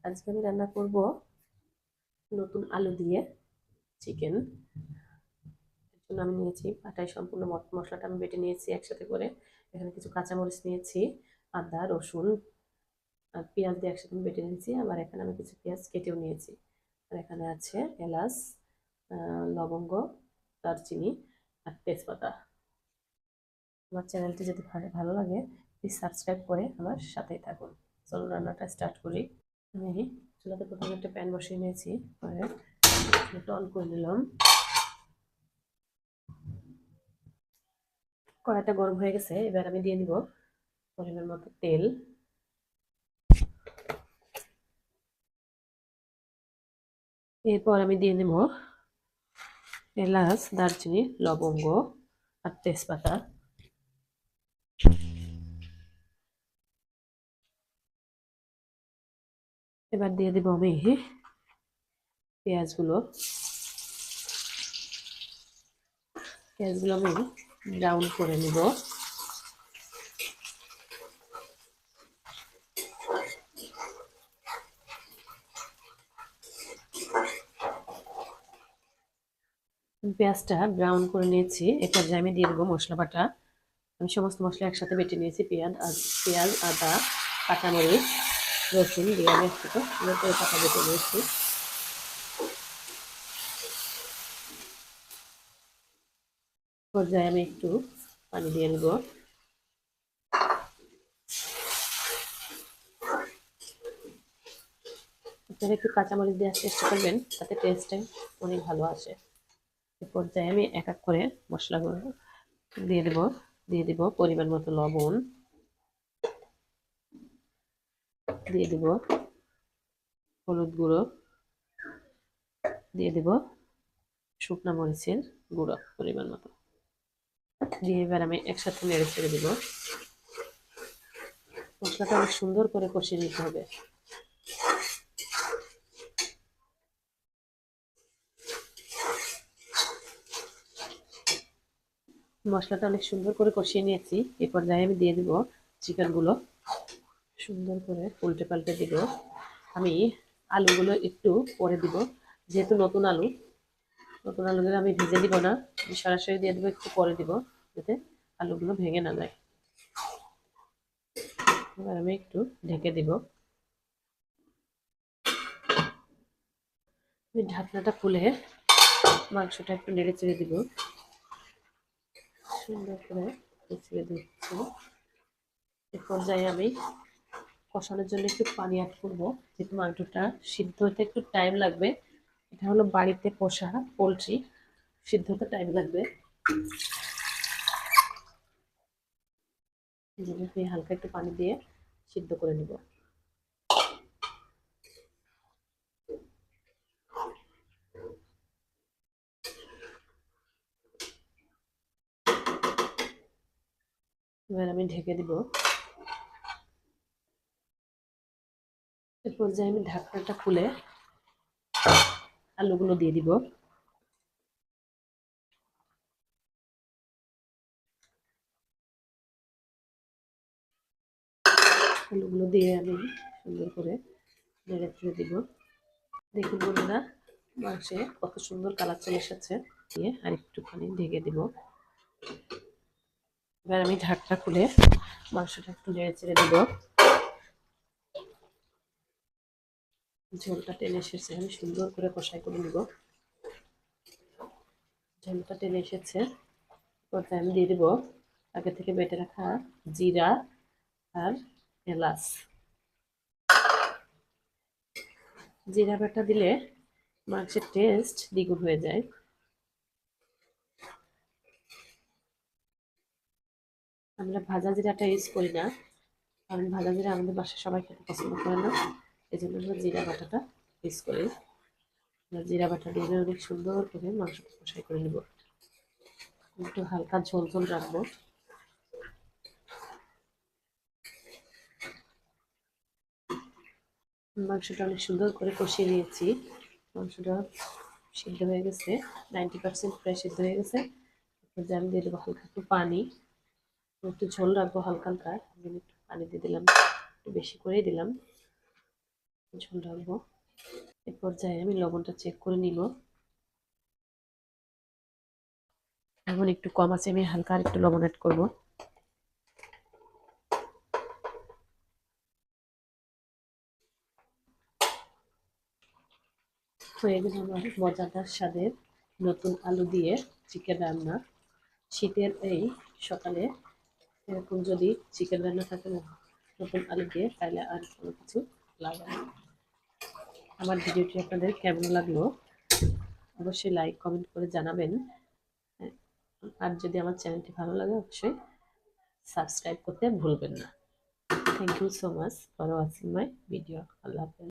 আজকে আমি রান্না করব নতুন আলু দিয়ে চিকেন। এর জন্য আমি নিয়েছি পাটায় সম্পূর্ণ মশলাটা আমি বেটে নিয়েছি একসাথে করে। এখানে কিছু কাঁচামরিচ নিয়েছি, আদা রসুন আর পেঁয়াজ দিয়ে একসাথে আমি বেটে নিয়েছি। আবার এখানে আমি কিছু পেঁয়াজ কেটেও নিয়েছি। আর এখানে আছে এলাচ, লবঙ্গ, দারচিনি আর তেজপাতা। আমার চ্যানেলটি যদি ভালো লাগে প্লিজ সাবস্ক্রাইব করে আমার সাথেই থাকুন। চলো রান্নাটা স্টার্ট করি। আমি চুলাতে প্রথমে একটা প্যান বসিয়ে নিয়েছি, পরে এটা অন করে নিলাম। কড়াইটা গরম হয়ে গেছে, এবার আমি দিয়ে দিব পরিমাণ মতো তেল। এরপর আমি দিয়ে নেব এলাচ, দারচিনি, লবঙ্গ আর তেজপাতা। এবার দিয়ে দিব আমি পেঁয়াজগুলো। আমি ব্রাউন করে নিব। পেঁয়াজটা ব্রাউন করে নিয়েছি। এরপর আমি দিয়ে দেবো মশলা বাটা। আমি সমস্ত মশলা একসাথে বেটে নিয়েছি। পেঁয়াজ, আদা, কাঁচামরিচ, রসুন দিয়ে আমি একসাথে সুন্দর করে পাতা বেটে নিয়েছি। পর্যায়ে আমি একটু পানি দিয়ে নেব। আপনারা একটু কাঁচামরিচ দেওয়ার চেষ্টা করবেন, তাতে টেস্টটা অনেক ভালো আসে। এ পর্যায়ে আমি এক এক করে মশলাগুলো দিয়ে দেব। পরিমাণ মতো লবণ, দিয়ে দেব হলুদ গুঁড়ো, দিয়ে দেব শুকনো মরিচের গুঁড়ো পরিমাণ মতো, দিয়ে এবার আমি একসাথে নেড়ে ছেড়ে দেব। মশলাটা অনেক সুন্দর করে কষিয়ে নিতে হবে। মশলাটা অনেক সুন্দর করে কষিয়ে নিয়েছি। এই পর্যায়ে আমি দিয়ে দেব চিকেনগুলো। সুন্দর করে উল্টে পাল্টে দিব। আমি আলুগুলো একটু পরে দিব, যেহেতু নতুন আলুগুলো আমি ভেজে দিব না, আমি সরাসরি দিয়ে দেবো, একটু পরে দিব যাতে আলুগুলো ভেঙে না যায়। এবার আমি একটু ঢেকে দিব। আমি ঢাকনাটা খুলে মাংসটা একটু নেড়ে চেড়ে দিব। সুন্দর করে ছেড়ে দিচ্ছি। এ পর্যায়ে আমি কষানোর জন্য একটু পানি অ্যাড করবো, যেহেতু মাংসটা সিদ্ধ হতে একটু টাইম লাগবে। এটা হলো বাড়িতে পোষা পোলট্রি, সিদ্ধ হতে টাইম লাগবে। হালকা একটু পানি দিয়ে সিদ্ধ করে নিব। এবার আমি ঢেকে দিব। এর পর্যায়ে আমি ঢাকনাটা খুলে আলুগুলো দিয়ে দিব। আলুগুলো দিয়ে আমি সুন্দর করে নেড়ে চেড়ে দিব। দেখুন বন্ধুরা, মাংসে কত সুন্দর কালার চলে এসেছে। দিয়ে আর একটুখানি ঢেকে দিব। এবার আমি ঢাকনা খুলে মাংসটা একটু নেড়ে চেড়ে দিব। ঝোলটা টেনে এসেছে, আমি সুন্দর করে কষাই করে নিব। ঝোলটা টেনে এসেছে, পর্যায়ে আমি দিয়ে দিব আগে থেকে বেটে রাখা জিরা আর এলাচ। জিরা বাটা দিলে মাংসের টেস্ট দ্বিগুণ হয়ে যায়। আমরা ভাজা জিরাটা ইউজ করি না, কারণ ভাজা জিরা আমাদের বাসায় সবাই খেতে পছন্দ করে না। এই জন্য আমরা জিরা বাটাটা ইউজ করি। জিরা বাটা দিয়ে অনেক সুন্দর করে মাংসটা কষাই করে নেব। একটু হালকা ঝোল ঝোল রাখবো। মাংসটা অনেক সুন্দর করে কষিয়ে নিয়েছি। মাংসটা সিদ্ধ হয়ে গেছে, 90% প্রায় সিদ্ধ হয়ে গেছে। আমি দিয়ে দেবো হালকা একটু পানি, একটু ঝোল রাখবো হালকা হালকা। আমি একটু পানি দিয়ে দিলাম, একটু বেশি করেই দিলাম। ঝোল ঢালবো। এ পর্যায়ে আমি লবণটা চেক করে নিব। এখন একটু কম আছে, আমি হালকা আর একটু লবণ অ্যাড করবো। হয়ে গেল আমার মজাদার স্বাদের নতুন আলু দিয়ে চিকেন রান্না। শীতের এই সকালে এরকম যদি চিকেন রান্না থাকে নতুন আলু দিয়ে, তাহলে আর কোনো কিছু লাগে না। আমার ভিডিওটি আপনাদের কেমন লাগলো অবশ্যই লাইক কমেন্ট করে জানাবেন। আর যদি আমার চ্যানেলটি ভালো লাগে অবশ্যই সাবস্ক্রাইব করতে ভুলবেন না। Thank you so much for watching my video. আল্লাহ হাফেজ।